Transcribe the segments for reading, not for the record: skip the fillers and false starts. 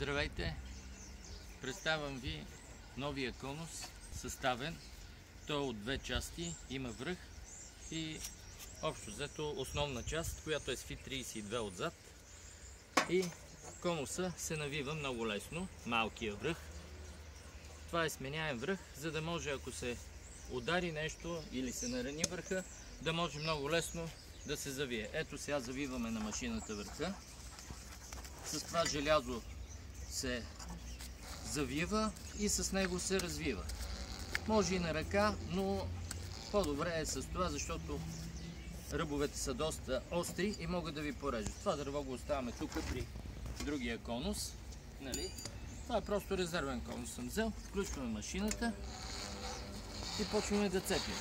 Здравейте! Представям ви новия конус, съставен. Той е от две части, има връх и общо взето основна част, която е с FIT 32 отзад. И конуса се навива много лесно, малкия връх. Това е сменяем връх, за да може, ако се удари нещо или се нарани върха, да може много лесно да се завие. Ето сега завиваме на машината върха. С това желязо се завива и с него се развива. Може и на ръка, но по-добре е с това, защото ръбовете са доста остри и могат да ви порежат. Това дърво го оставяме тук при другия конус. Нали? Това е просто резервен конус съм взел. Включваме машината и почваме да цепим.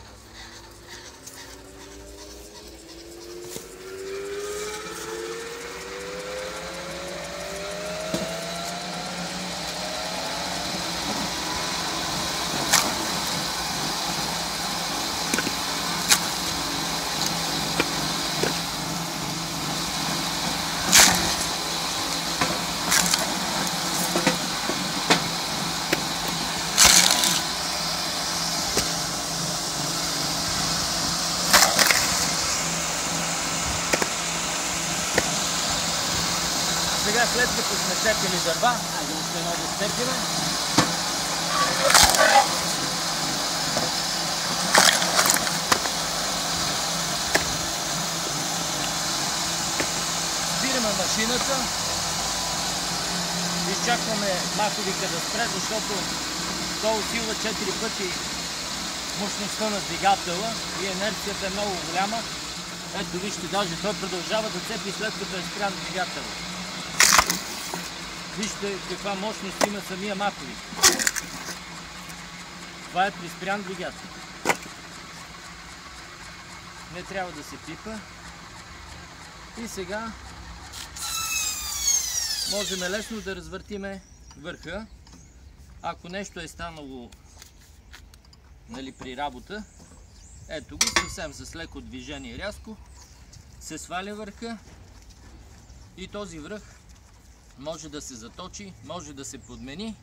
Сега, след като сме цепили дърва, айде още едно да цепиме. Спираме машината. Изчакваме маховика да спре, защото той усилва 4 пъти мощността на двигателя и инерцията е много голяма. Ето вижте, даже той продължава да цепи след като е спрян двигателя. Вижте каква мощност има самия маховик. Това е при спрян двигател. Не трябва да се пипа. И сега можем лесно да развъртиме върха. Ако нещо е станало при работа, ето го, съвсем с леко движение рязко се сваля върха и този връх може да се заточи, може да се подмени,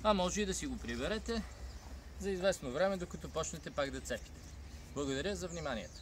а може и да си го приберете за известно време, докато почнете пак да цепите. Благодаря за вниманието.